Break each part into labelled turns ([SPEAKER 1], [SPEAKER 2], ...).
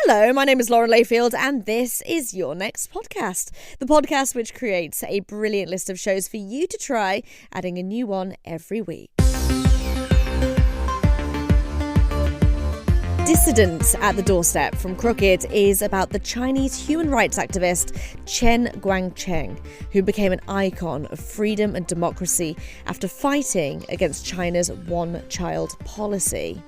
[SPEAKER 1] Hello, my name is Laura Layfield, and this is Your Next Podcast, the podcast which creates a brilliant list of shows for you to try, adding a new one every week. Dissident at the Doorstep from Crooked is about the Chinese human rights activist Chen Guangcheng, who became an icon of freedom and democracy after fighting against China's one-child policy.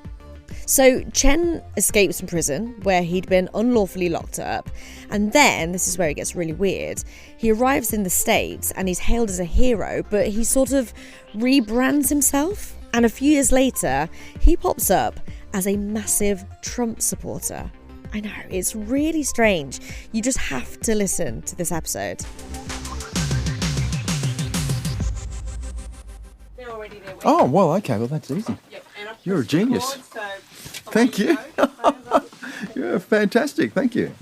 [SPEAKER 1] So Chen escapes from prison, where he'd been unlawfully locked up, and then, this is where it gets really weird, he arrives in the States and he's hailed as a hero, but he sort of rebrands himself, and a few years later, he pops up as a massive Trump supporter. I know, it's really strange. You just have to listen to this episode.
[SPEAKER 2] Oh, well, okay, well, that's easy.
[SPEAKER 3] Yep.
[SPEAKER 2] You're a genius. Thank you. You're fantastic, thank you.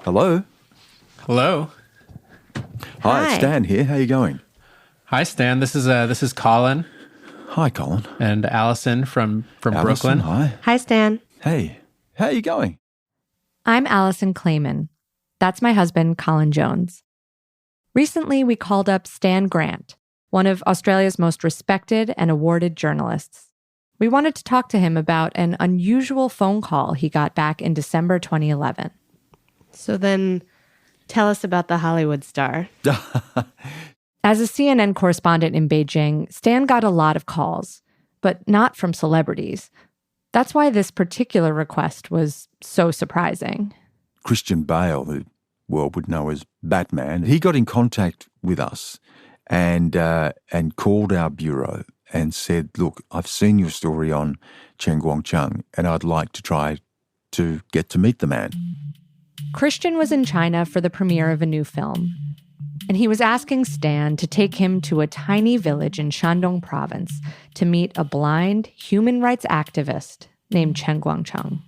[SPEAKER 2] Hello.
[SPEAKER 4] Hello.
[SPEAKER 2] Hi, it's Stan here. How you going?
[SPEAKER 4] Hi, Stan. This is Colin.
[SPEAKER 2] Hi, Colin.
[SPEAKER 4] And Alison from
[SPEAKER 2] Alison,
[SPEAKER 4] Brooklyn.
[SPEAKER 2] Hi.
[SPEAKER 5] Hi, Stan.
[SPEAKER 2] Hey, how are you going?
[SPEAKER 5] I'm Alison Klayman. That's my husband, Colin Jones. Recently, we called up Stan Grant, one of Australia's most respected and awarded journalists. We wanted to talk to him about an unusual phone call he got back in December 2011.
[SPEAKER 3] So then tell us about the Hollywood star.
[SPEAKER 5] As a CNN correspondent in Beijing, Stan got a lot of calls, but not from celebrities. That's why this particular request was so surprising.
[SPEAKER 2] Christian Bale, who the world would know as Batman, he got in contact with us and called our bureau and said, look, I've seen your story on Chen Guangcheng and I'd like to try to get to meet the man.
[SPEAKER 5] Christian was in China for the premiere of a new film, and he was asking Stan to take him to a tiny village in Shandong province to meet a blind human rights activist named Chen Guangcheng.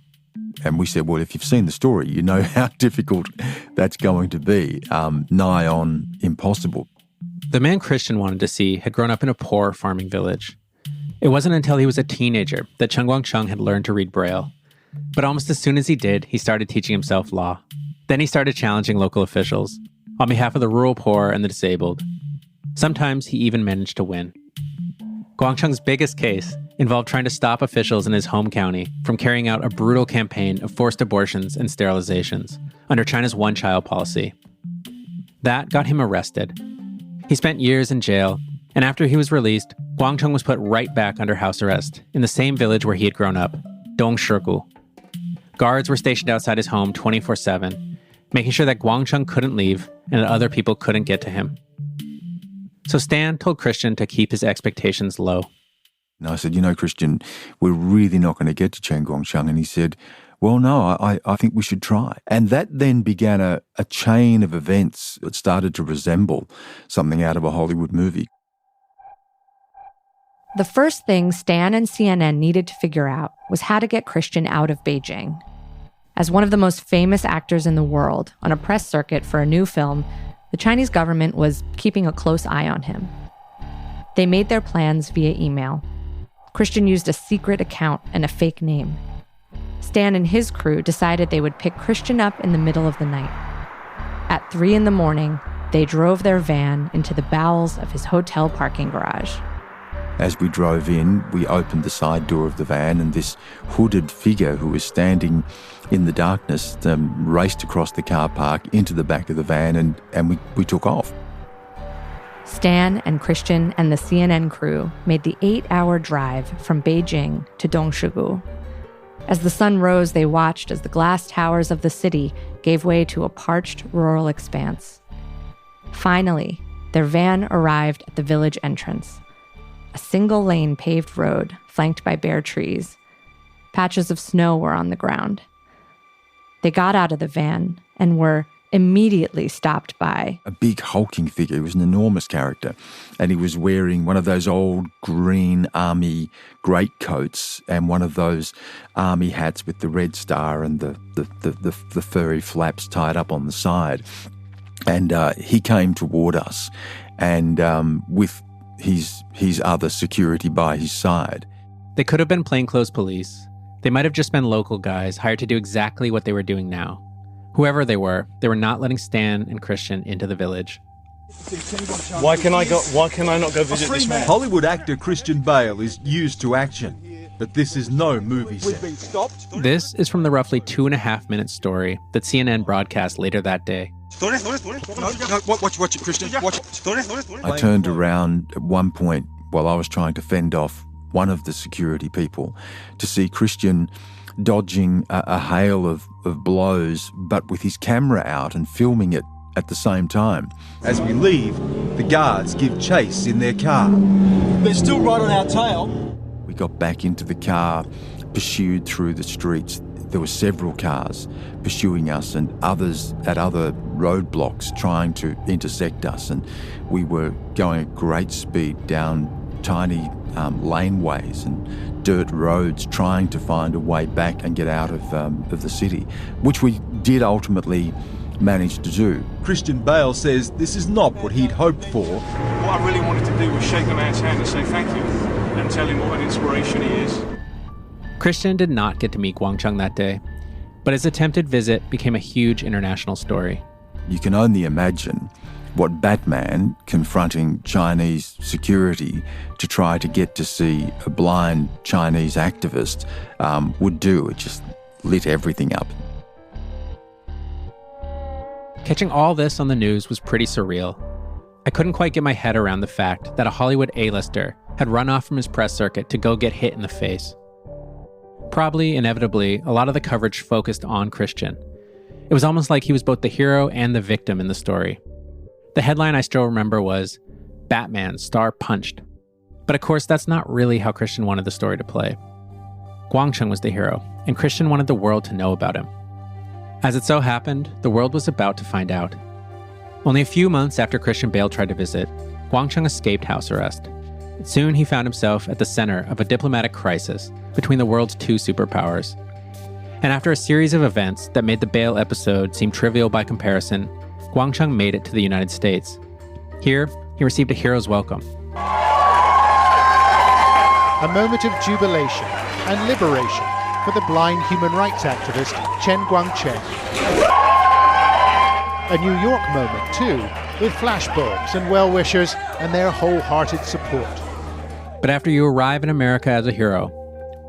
[SPEAKER 2] And we said, well, if you've seen the story, you know how difficult that's going to be, nigh on impossible.
[SPEAKER 4] The man Christian wanted to see had grown up in a poor farming village. It wasn't until he was a teenager that Chen Guangcheng had learned to read Braille. But almost as soon as he did, he started teaching himself law. Then he started challenging local officials on behalf of the rural poor and the disabled. Sometimes he even managed to win. Guangcheng's biggest case involved trying to stop officials in his home county from carrying out a brutal campaign of forced abortions and sterilizations under China's one-child policy. That got him arrested. He spent years in jail, and after he was released, Guangcheng was put right back under house arrest in the same village where he had grown up, Dongshigu. Guards were stationed outside his home 24/7, making sure that Guangcheng couldn't leave and that other people couldn't get to him. So Stan told Christian to keep his expectations low.
[SPEAKER 2] And I said, Christian, we're really not going to get to Chen Guangcheng. And he said, well, no, I think we should try. And that then began a chain of events that started to resemble something out of a Hollywood movie.
[SPEAKER 5] The first thing Stan and CNN needed to figure out was how to get Christian out of Beijing. As one of the most famous actors in the world on a press circuit for a new film, the Chinese government was keeping a close eye on him. They made their plans via email. Christian used a secret account and a fake name. Stan and his crew decided they would pick Christian up in the middle of the night. At 3 a.m, they drove their van into the bowels of his hotel parking garage.
[SPEAKER 2] As we drove in, we opened the side door of the van and this hooded figure who was standing in the darkness raced across the car park into the back of the van and we took off.
[SPEAKER 5] Stan and Christian and the CNN crew made the 8-hour drive from Beijing to Dongshigu. As the sun rose, they watched as the glass towers of the city gave way to a parched rural expanse. Finally, their van arrived at the village entrance. A single-lane paved road flanked by bare trees. Patches of snow were on the ground. They got out of the van and were immediately stopped by
[SPEAKER 2] a big hulking figure. He was an enormous character, and he was wearing one of those old green army greatcoats and one of those army hats with the red star and the furry flaps tied up on the side. And he came toward us, and with his other security by his side.
[SPEAKER 4] They could have been plainclothes police. They might have just been local guys hired to do exactly what they were doing now. Whoever they were not letting Stan and Christian into the village.
[SPEAKER 6] Why can I not go visit this man?
[SPEAKER 7] Hollywood actor Christian Bale is used to action, but this is no movie set.
[SPEAKER 4] This is from the roughly 2.5-minute story that CNN broadcast later that day.
[SPEAKER 6] Watch it, Christian. Watch it.
[SPEAKER 2] I turned around at one point while I was trying to fend off one of the security people to see Christian dodging a hail of blows, but with his camera out and filming it at the same time.
[SPEAKER 7] As we leave, the guards give chase in their car.
[SPEAKER 6] They're still right on our tail.
[SPEAKER 2] We got back into the car, pursued through the streets. There were several cars pursuing us and others at other roadblocks trying to intersect us, and we were going at great speed down tiny laneways and dirt roads trying to find a way back and get out of the city, which we did ultimately manage to do.
[SPEAKER 7] Christian Bale says this is not what he'd hoped for.
[SPEAKER 6] What I really wanted to do was shake the man's hand and say thank you and tell him what an inspiration he is.
[SPEAKER 4] Christian did not get to meet Guangcheng that day, but his attempted visit became a huge international story.
[SPEAKER 2] You can only imagine what Batman confronting Chinese security to try to get to see a blind Chinese activist would do. It just lit everything up.
[SPEAKER 4] Catching all this on the news was pretty surreal. I couldn't quite get my head around the fact that a Hollywood A-lister had run off from his press circuit to go get hit in the face. Probably, inevitably, a lot of the coverage focused on Christian. It was almost like he was both the hero and the victim in the story. The headline I still remember was, "Batman star punched." But of course, that's not really how Christian wanted the story to play. Guangcheng was the hero, and Christian wanted the world to know about him. As it so happened, the world was about to find out. Only a few months after Christian Bale tried to visit, Guangcheng escaped house arrest. Soon he found himself at the center of a diplomatic crisis between the world's two superpowers. And after a series of events that made the Bale episode seem trivial by comparison, Guangcheng made it to the United States. Here, he received a hero's welcome.
[SPEAKER 8] A moment of jubilation and liberation for the blind human rights activist Chen Guangcheng. A New York moment too, with flashbulbs and well-wishers and their wholehearted support.
[SPEAKER 4] But after you arrive in America as a hero,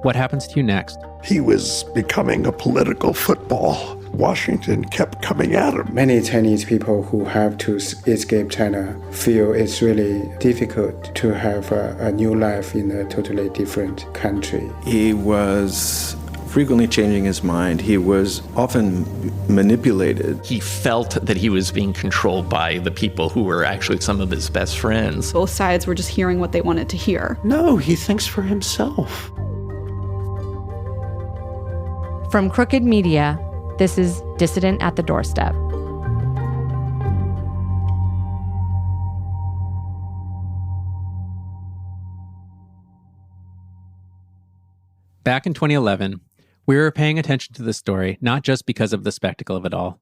[SPEAKER 4] what happens to you next?
[SPEAKER 9] He was becoming a political football. Washington kept coming at him.
[SPEAKER 10] Many Chinese people who have to escape China feel it's really difficult to have a new life in a totally different country.
[SPEAKER 11] He was frequently changing his mind. He was often manipulated.
[SPEAKER 12] He felt that he was being controlled by the people who were actually some of his best friends.
[SPEAKER 13] Both sides were just hearing what they wanted to hear.
[SPEAKER 9] No, he thinks for himself.
[SPEAKER 5] From Crooked Media, this is Dissident at the Doorstep.
[SPEAKER 4] Back in 2011, we were paying attention to this story not just because of the spectacle of it all.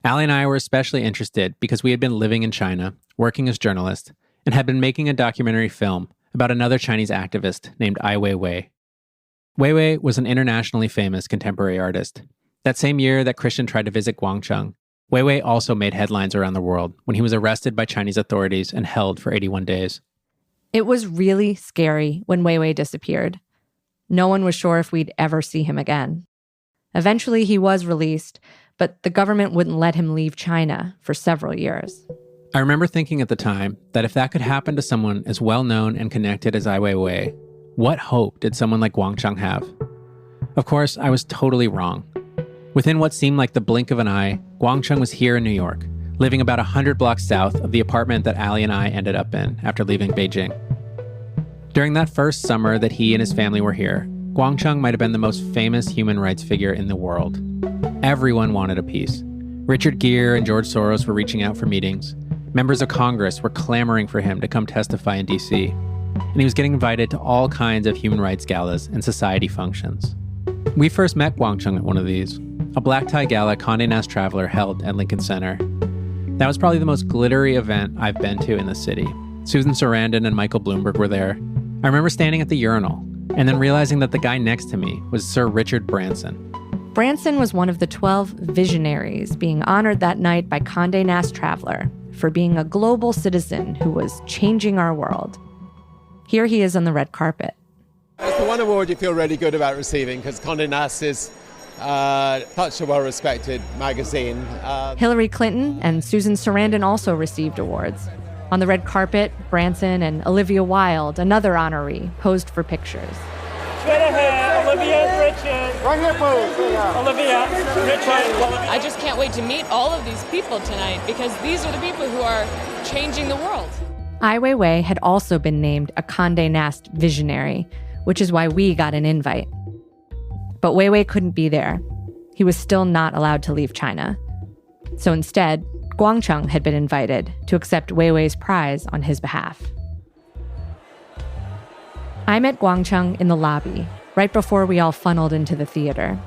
[SPEAKER 4] Allie and I were especially interested because we had been living in China, working as journalists, and had been making a documentary film about another Chinese activist named Ai Weiwei. Weiwei was an internationally famous contemporary artist. That same year that Christian tried to visit Guangcheng, Weiwei also made headlines around the world when he was arrested by Chinese authorities and held for 81 days.
[SPEAKER 5] It was really scary when Weiwei disappeared. No one was sure if we'd ever see him again. Eventually, he was released, but the government wouldn't let him leave China for several years.
[SPEAKER 4] I remember thinking at the time that if that could happen to someone as well-known and connected as Ai Weiwei, what hope did someone like Guangcheng have? Of course, I was totally wrong. Within what seemed like the blink of an eye, Guangcheng was here in New York, living about 100 blocks south of the apartment that Allie and I ended up in after leaving Beijing. During that first summer that he and his family were here, Guangcheng might have been the most famous human rights figure in the world. Everyone wanted a piece. Richard Gere and George Soros were reaching out for meetings. Members of Congress were clamoring for him to come testify in D.C. And he was getting invited to all kinds of human rights galas and society functions. We first met Guangcheng at one of these, a black tie gala Condé Nast Traveler held at Lincoln Center. That was probably the most glittery event I've been to in the city. Susan Sarandon and Michael Bloomberg were there. I remember standing at the urinal, and then realizing that the guy next to me was Sir Richard Branson.
[SPEAKER 5] Branson was one of the 12 visionaries being honored that night by Condé Nast Traveler for being a global citizen who was changing our world. Here he is on the red carpet.
[SPEAKER 14] It's the one award you feel really good about receiving because Condé Nast is such a well-respected magazine.
[SPEAKER 5] Hillary Clinton and Susan Sarandon also received awards. On the red carpet, Branson and Olivia Wilde, another honoree, posed for pictures.
[SPEAKER 15] Straight ahead, Olivia, Richard. Right here, pose. Olivia, Richard.
[SPEAKER 16] I just can't wait to meet all of these people tonight because these are the people who are changing the world.
[SPEAKER 5] Ai Weiwei had also been named a Condé Nast visionary, which is why we got an invite. But Weiwei couldn't be there. He was still not allowed to leave China. So instead, Guangcheng had been invited to accept Weiwei's prize on his behalf. I met Guangcheng in the lobby, right before we all funneled into the theater.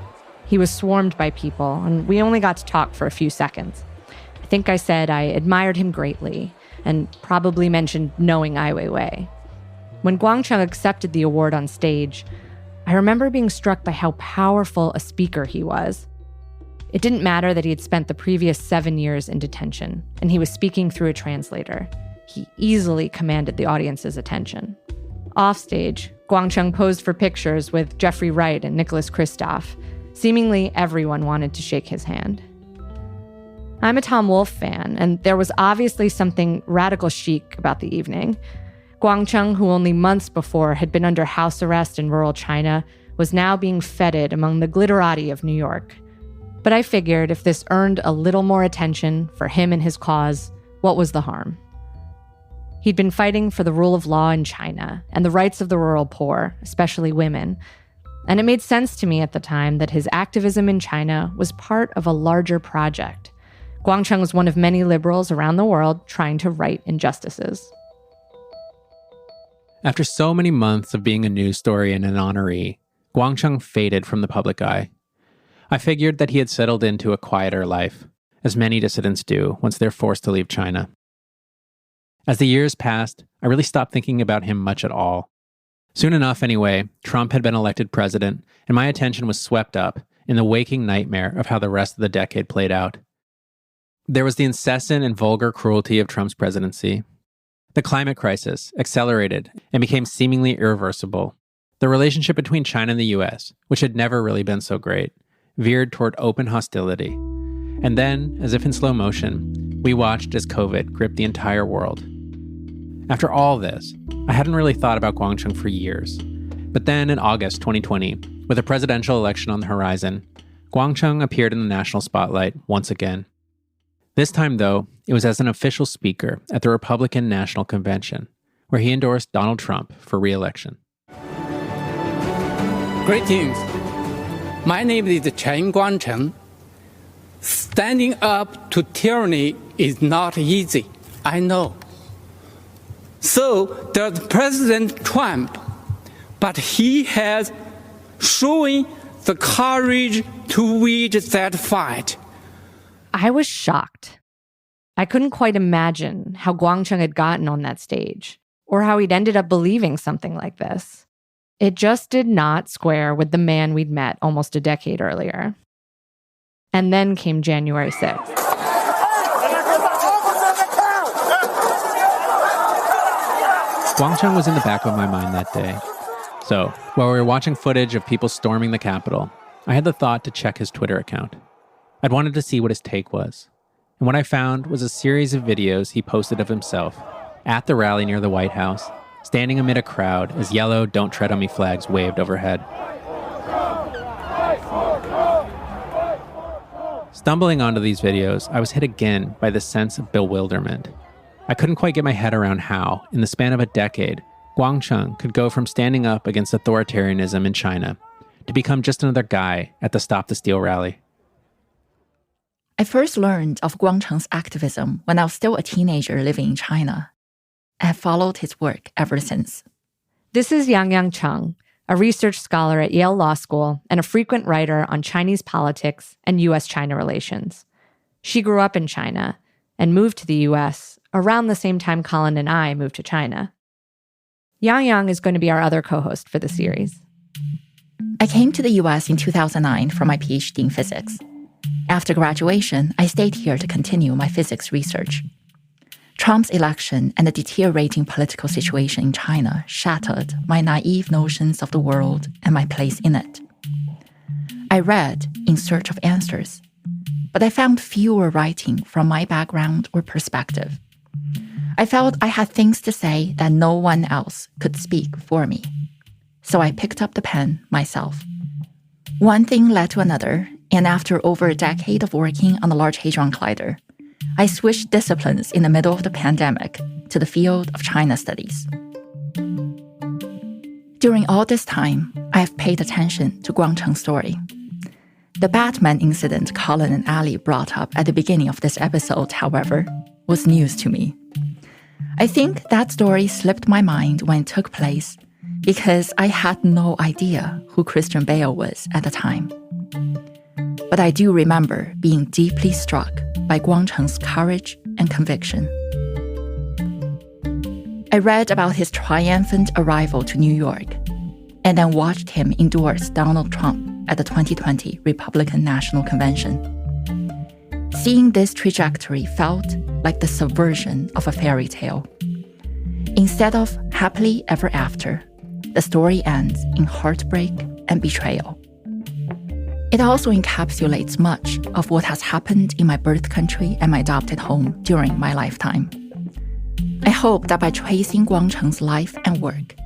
[SPEAKER 5] He was swarmed by people, and we only got to talk for a few seconds. I think I said I admired him greatly, and probably mentioned knowing Ai Weiwei. When Guangcheng accepted the award on stage, I remember being struck by how powerful a speaker he was. It didn't matter that he had spent the previous 7 years in detention, and he was speaking through a translator. He easily commanded the audience's attention. Offstage, Guangcheng posed for pictures with Jeffrey Wright and Nicholas Kristof. Seemingly everyone wanted to shake his hand. I'm a Tom Wolfe fan, and there was obviously something radical chic about the evening. Guangcheng, who only months before had been under house arrest in rural China, was now being feted among the glitterati of New York. But I figured if this earned a little more attention for him and his cause, what was the harm? He'd been fighting for the rule of law in China and the rights of the rural poor, especially women. And it made sense to me at the time that his activism in China was part of a larger project. Guangcheng was one of many liberals around the world trying to right injustices.
[SPEAKER 4] After so many months of being a news story and an honoree, Guangcheng faded from the public eye. I figured that he had settled into a quieter life, as many dissidents do once they're forced to leave China. As the years passed, I really stopped thinking about him much at all. Soon enough, anyway, Trump had been elected president, and my attention was swept up in the waking nightmare of how the rest of the decade played out. There was the incessant and vulgar cruelty of Trump's presidency. The climate crisis accelerated and became seemingly irreversible. The relationship between China and the US, which had never really been so great, veered toward open hostility. And then, as if in slow motion, we watched as COVID gripped the entire world. After all this, I hadn't really thought about Guangcheng for years. But then in August 2020, with a presidential election on the horizon, Guangcheng appeared in the national spotlight once again. This time, though, it was as an official speaker at the Republican National Convention, where he endorsed Donald Trump for re-election.
[SPEAKER 17] Greetings. My name is Chen Guangcheng. Standing up to tyranny is not easy, I know. So does President Trump, but he has shown the courage to wage that fight.
[SPEAKER 5] I was shocked. I couldn't quite imagine how Guangcheng had gotten on that stage, or how he'd ended up believing something like this. It just did not square with the man we'd met almost a decade earlier. And then came January 6th.
[SPEAKER 4] Guangcheng was in the back of my mind that day. So, while we were watching footage of people storming the Capitol, I had the thought to check his Twitter account. I'd wanted to see what his take was. And what I found was a series of videos he posted of himself at the rally near the White House, standing amid a crowd as yellow "Don't Tread on Me" flags waved overhead. Stumbling onto these videos, I was hit again by this sense of bewilderment. I couldn't quite get my head around how, in the span of a decade, Guangcheng could go from standing up against authoritarianism in China to become just another guy at the Stop the Steal rally.
[SPEAKER 18] I first learned of Guangcheng's activism when I was still a teenager living in China. I have followed his work ever since.
[SPEAKER 5] This is Yangyang Cheng, a research scholar at Yale Law School and a frequent writer on Chinese politics and U.S.-China relations. She grew up in China and moved to the U.S. around the same time Colin and I moved to China. Yangyang is going to be our other co-host for the series.
[SPEAKER 18] I came to the US in 2009 for my PhD in physics. After graduation, I stayed here to continue my physics research. Trump's election and the deteriorating political situation in China shattered my naive notions of the world and my place in it. I read in search of answers, but I found fewer writing from my background or perspective. I felt I had things to say that no one else could speak for me. So I picked up the pen myself. One thing led to another, and after over a decade of working on the Large Hadron Collider, I switched disciplines in the middle of the pandemic to the field of China studies. During all this time, I have paid attention to Guangcheng's story. The Batman incident Colin and Ali brought up at the beginning of this episode, however, was news to me. I think that story slipped my mind when it took place because I had no idea who Christian Bale was at the time. But I do remember being deeply struck by Guangcheng's courage and conviction. I read about his triumphant arrival to New York and then watched him endorse Donald Trump at the 2020 Republican National Convention. Seeing this trajectory felt like the subversion of a fairy tale. Instead of happily ever after, the story ends in heartbreak and betrayal. It also encapsulates much of what has happened in my birth country and my adopted home during my lifetime. I hope that by tracing Guangcheng's life and work,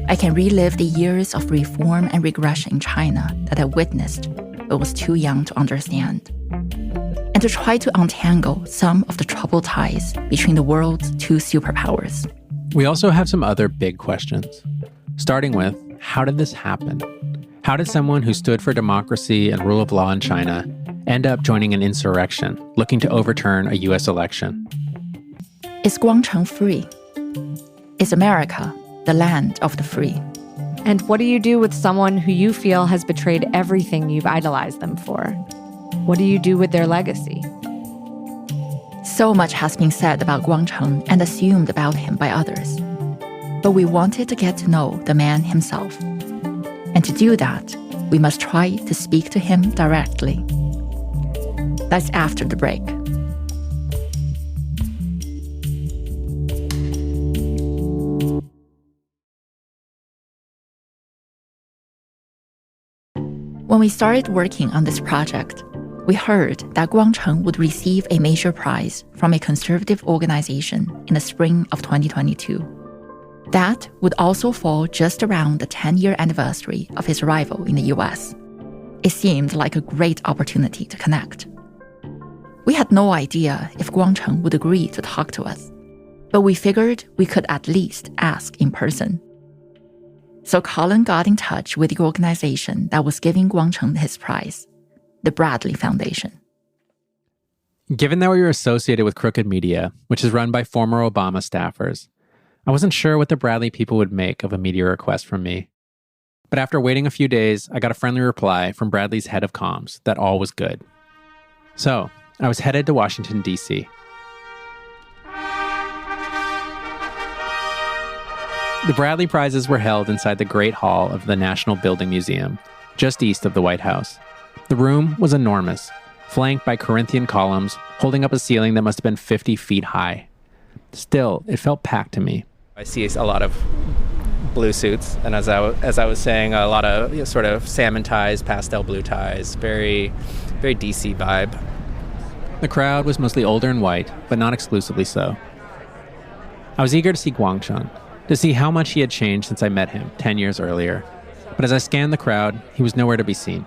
[SPEAKER 18] I can relive the years of reform and regression in China that I witnessed but was too young to understand, and to try to untangle some of the troubled ties between the world's two superpowers.
[SPEAKER 4] We also have some other big questions. Starting with, how did this happen? How did someone who stood for democracy and rule of law in China end up joining an insurrection, looking to overturn a US election?
[SPEAKER 18] Is Guangcheng free? Is America the land of the free?
[SPEAKER 5] And what do you do with someone who you feel has betrayed everything you've idolized them for? What do you do with their legacy?
[SPEAKER 18] So much has been said about Guangcheng and assumed about him by others. But we wanted to get to know the man himself. And to do that, we must try to speak to him directly. That's after the break. When we started working on this project, we heard that Guangcheng would receive a major prize from a conservative organization in the spring of 2022. That would also fall just around the 10-year anniversary of his arrival in the US. It seemed like a great opportunity to connect. We had no idea if Guangcheng would agree to talk to us, but we figured we could at least ask in person. So Colin got in touch with the organization that was giving Guangcheng his prize, the Bradley Foundation.
[SPEAKER 4] Given that we were associated with Crooked Media, which is run by former Obama staffers, I wasn't sure what the Bradley people would make of a media request from me. But after waiting a few days, I got a friendly reply from Bradley's head of comms that all was good. So I was headed to Washington, D.C. The Bradley Prizes were held inside the Great Hall of the National Building Museum, just east of the White House. The room was enormous, flanked by Corinthian columns holding up a ceiling that must have been 50 feet high. Still, it felt packed to me.
[SPEAKER 19] I see a lot of blue suits, and as I was saying, a lot of sort of salmon ties, pastel blue ties, very, very DC vibe.
[SPEAKER 4] The crowd was mostly older and white, but not exclusively so. I was eager to see Guangcheng, to see how much he had changed since I met him 10 years earlier. But as I scanned the crowd, he was nowhere to be seen.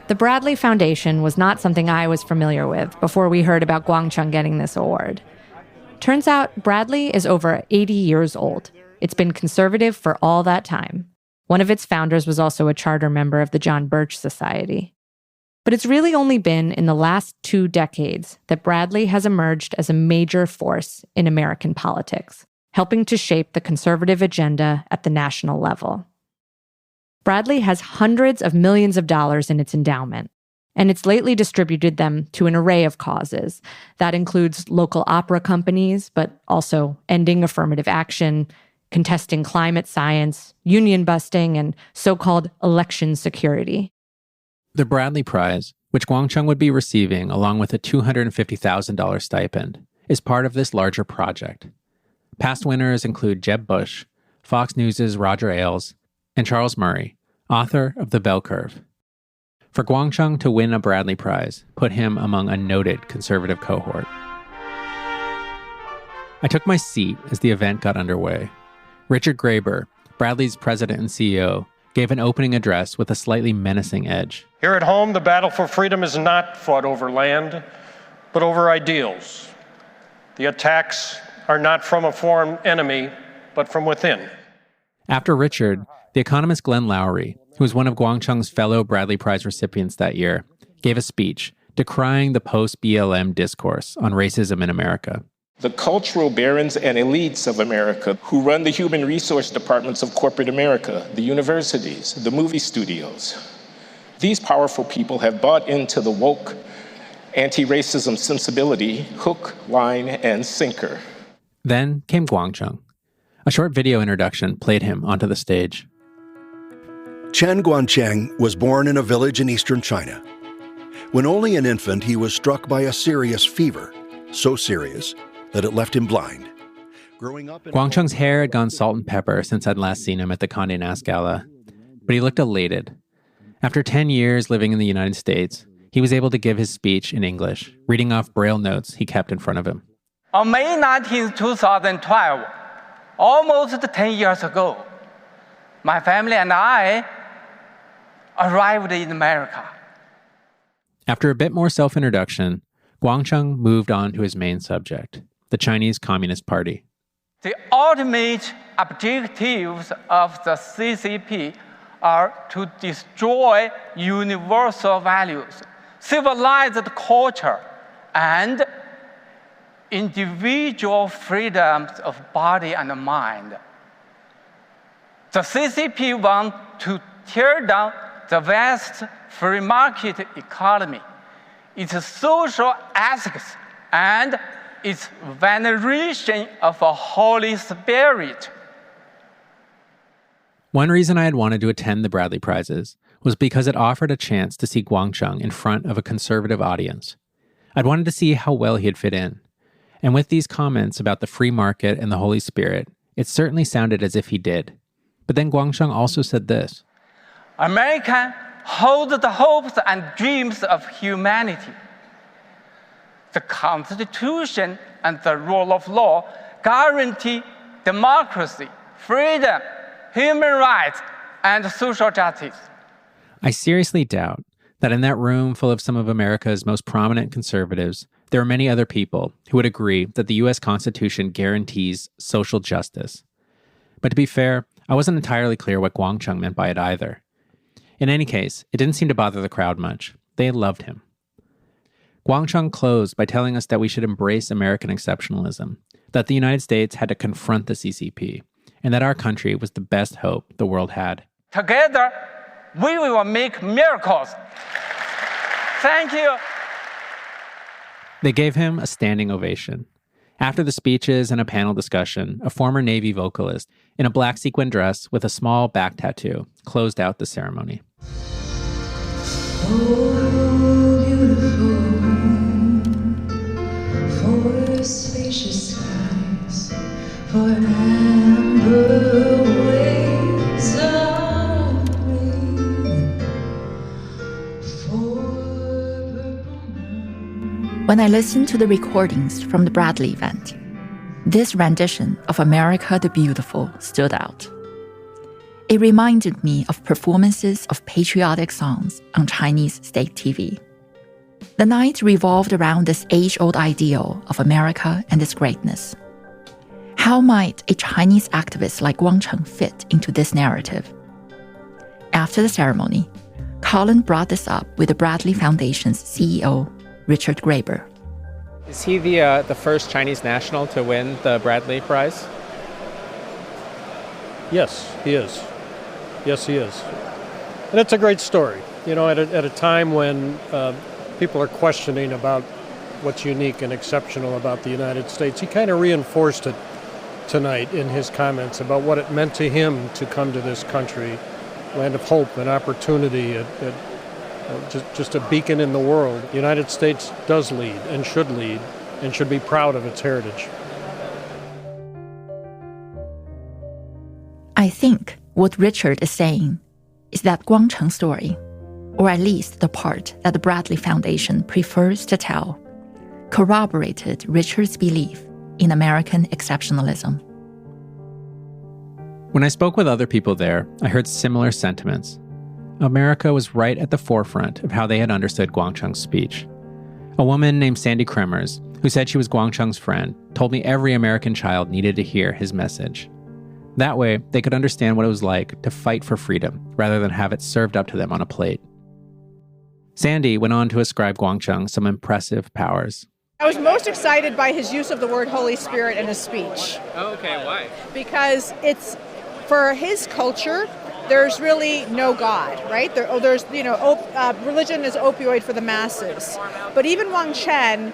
[SPEAKER 5] The Bradley Foundation was not something I was familiar with before we heard about Guangcheng getting this award. Turns out Bradley is over 80 years old. It's been conservative for all that time. One of its founders was also a charter member of the John Birch Society. But it's really only been in the last 2 decades that Bradley has emerged as a major force in American politics, helping to shape the conservative agenda at the national level. Bradley has hundreds of millions of dollars in its endowment, and it's lately distributed them to an array of causes. That includes local opera companies, but also ending affirmative action, contesting climate science, union busting, and so-called election security.
[SPEAKER 4] The Bradley Prize, which Guangcheng would be receiving along with a $250,000 stipend, is part of this larger project. Past winners include Jeb Bush, Fox News' Roger Ailes, and Charles Murray, author of The Bell Curve. For Guangcheng to win a Bradley Prize put him among a noted conservative cohort. I took my seat as the event got underway. Richard Graeber, Bradley's president and CEO, gave an opening address with a slightly menacing edge.
[SPEAKER 20] Here at home, the battle for freedom is not fought over land, but over ideals. The attacks are not from a foreign enemy, but from within.
[SPEAKER 4] After Richard, the economist Glenn Loury, who was one of Guangcheng's fellow Bradley Prize recipients that year, gave a speech decrying the post-BLM discourse on racism in America.
[SPEAKER 21] The cultural barons and elites of America who run the human resource departments of corporate America, the universities, the movie studios. These powerful people have bought into the woke anti-racism sensibility, hook, line, and sinker.
[SPEAKER 4] Then came Guangcheng. A short video introduction played him onto the stage.
[SPEAKER 22] Chen Guangcheng was born in a village in eastern China. When only an infant, he was struck by a serious fever, so serious that it left him blind.
[SPEAKER 4] Guangcheng's hair had gone salt and pepper since I'd last seen him at the Condé Nast Gala, but he looked elated. After 10 years living in the United States, he was able to give his speech in English, reading off Braille notes he kept in front of him.
[SPEAKER 23] On May 19, 2012, almost 10 years ago, my family and I arrived in America.
[SPEAKER 4] After a bit more self-introduction, Guangcheng moved on to his main subject, the Chinese Communist Party.
[SPEAKER 23] The ultimate objectives of the CCP are to destroy universal values, civilized culture, and individual freedoms of body and mind. The CCP wants to tear down the vast free market economy, its social ethics, and its veneration of a Holy Spirit.
[SPEAKER 4] One reason I had wanted to attend the Bradley Prizes was because it offered a chance to see Guangcheng in front of a conservative audience. I'd wanted to see how well he'd fit in. And with these comments about the free market and the Holy Spirit, it certainly sounded as if he did. But then Guangcheng also said this.
[SPEAKER 23] America holds the hopes and dreams of humanity. The Constitution and the rule of law guarantee democracy, freedom, human rights, and social justice.
[SPEAKER 4] I seriously doubt that in that room full of some of America's most prominent conservatives, there are many other people who would agree that the U.S. Constitution guarantees social justice. But to be fair, I wasn't entirely clear what Guangcheng meant by it either. In any case, it didn't seem to bother the crowd much. They loved him. Guangcheng closed by telling us that we should embrace American exceptionalism, that the United States had to confront the CCP, and that our country was the best hope the world had.
[SPEAKER 23] Together, we will make miracles. Thank you.
[SPEAKER 4] They gave him a standing ovation. After the speeches and a panel discussion, a former Navy vocalist in a black sequin dress with a small back tattoo closed out the ceremony.
[SPEAKER 24] Oh, beautiful, for spacious skies, for amber waves of rain, for
[SPEAKER 18] When I listened to the recordings from the Bradley event, this rendition of America the Beautiful stood out. It reminded me of performances of patriotic songs on Chinese state TV. The night revolved around this age-old ideal of America and its greatness. How might a Chinese activist like Guangcheng fit into this narrative? After the ceremony, Colin brought this up with the Bradley Foundation's CEO, Richard Graeber.
[SPEAKER 19] Is he the first Chinese national to win the Bradley Prize?
[SPEAKER 25] Yes, he is. Yes, he is. And it's a great story. You know, at a time when people are questioning about what's unique and exceptional about the United States, he kind of reinforced it tonight in his comments about what it meant to him to come to this country, land of hope and opportunity, just a beacon in the world. The United States does lead and should be proud of its heritage.
[SPEAKER 18] I think what Richard is saying is that Guangcheng's story, or at least the part that the Bradley Foundation prefers to tell, corroborated Richard's belief in American exceptionalism.
[SPEAKER 4] When I spoke with other people there, I heard similar sentiments. America was right at the forefront of how they had understood Guangcheng's speech. A woman named Sandy Kremers, who said she was Guangcheng's friend, told me every American child needed to hear his message. That way, they could understand what it was like to fight for freedom rather than have it served up to them on a plate. Sandy went on to ascribe Guangcheng some impressive powers.
[SPEAKER 1] I was most excited by his use of the word Holy Spirit in his speech.
[SPEAKER 19] Oh, okay, why?
[SPEAKER 1] Because it's, for his culture, there's really no God, right? Religion is opioid for the masses. But even Wang Chen,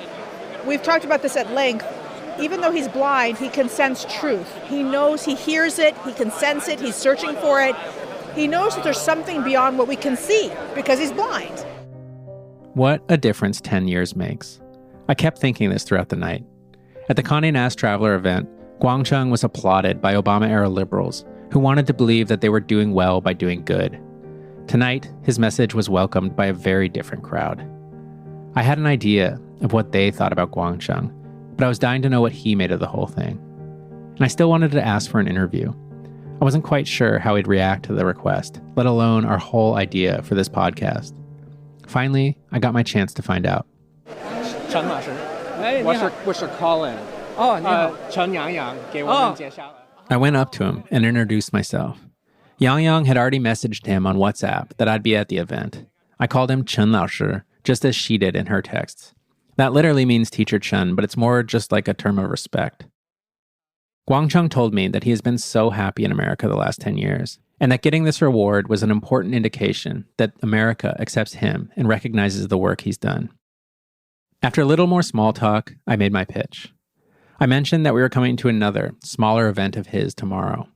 [SPEAKER 1] we've talked about this at length, even though he's blind, he can sense truth. He knows, he hears it, he can sense it, he's searching for it. He knows that there's something beyond what we can see because he's blind.
[SPEAKER 4] What a difference 10 years makes. I kept thinking this throughout the night. At the Condé Nast Traveler event, Guangcheng was applauded by Obama-era liberals who wanted to believe that they were doing well by doing good. Tonight, his message was welcomed by a very different crowd. I had an idea of what they thought about Guangcheng, but I was dying to know what he made of the whole thing. And I still wanted to ask for an interview. I wasn't quite sure how he'd react to the request, let alone our whole idea for this podcast. Finally, I got my chance to find out.
[SPEAKER 19] Chen 老师, what's your Colin? Chen Yangyang 给我们介绍了.
[SPEAKER 4] I went up to him and introduced myself. Yangyang had already messaged him on WhatsApp that I'd be at the event. I called him Chen 老师, just as she did in her texts. That literally means teacher Chen, but it's more just like a term of respect. Guangcheng told me that he has been so happy in America the last 10 years, and that getting this reward was an important indication that America accepts him and recognizes the work he's done. After a little more small talk, I made my pitch. I mentioned that we were coming to another, smaller event of his tomorrow,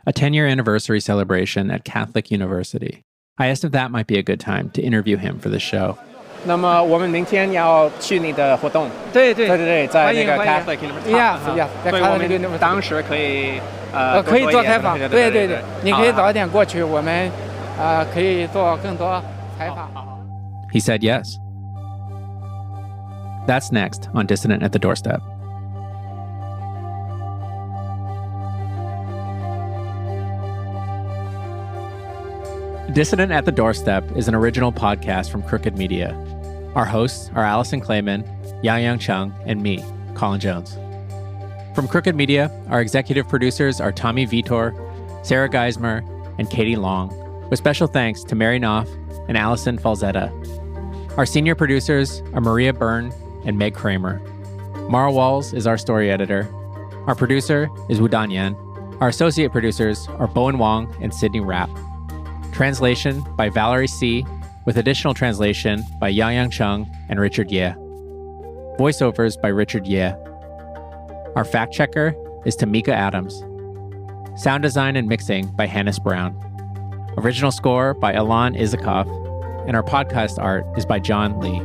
[SPEAKER 4] a 10-year anniversary celebration at Catholic University. I asked if that might be a good time to interview him for the show.
[SPEAKER 19] 那么我们明天要去你的活动。对，在那个 Catholic University。所以我们当时可以可以做采访。对，你可以早一点过去，我们可以做更多采访。
[SPEAKER 4] He said yes. That's next on Dissident at the Doorstep. Dissident at the Doorstep is an original podcast from Crooked Media. Our hosts are Alison Klayman, Yangyang Cheng, and me, Colin Jones. From Crooked Media, our executive producers are Tommy Vitor, Sarah Geismer, and Katie Long, with special thanks to Mary Knopf and Allison Falzetta. Our senior producers are Maria Byrne and Meg Kramer. Mara Walls is our story editor. Our producer is Wudan Yan. Our associate producers are Bowen Wong and Sydney Rapp. Translation by Valerie C., with additional translation by Yangyang Cheng and Richard Ye. Voiceovers by Richard Ye. Our fact checker is Tamika Adams. Sound design and mixing by Hannes Brown. Original score by Ilan Izakov. And our podcast art is by John Lee.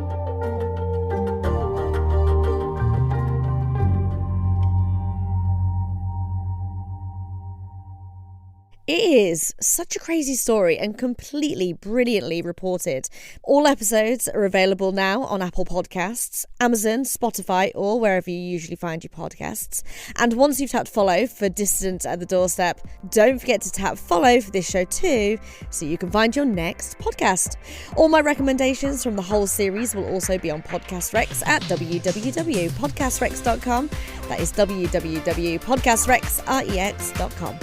[SPEAKER 2] It is such a crazy story and completely brilliantly reported. All episodes are available now on Apple Podcasts, Amazon, Spotify, or wherever you usually find your podcasts. And once you've tapped follow for Dissident at the Doorstep, don't forget to tap follow for this show too, so you can find your next podcast. All my recommendations from the whole series will also be on Podcast Rex at www.podcastrex.com. That is www.podcastrex.com.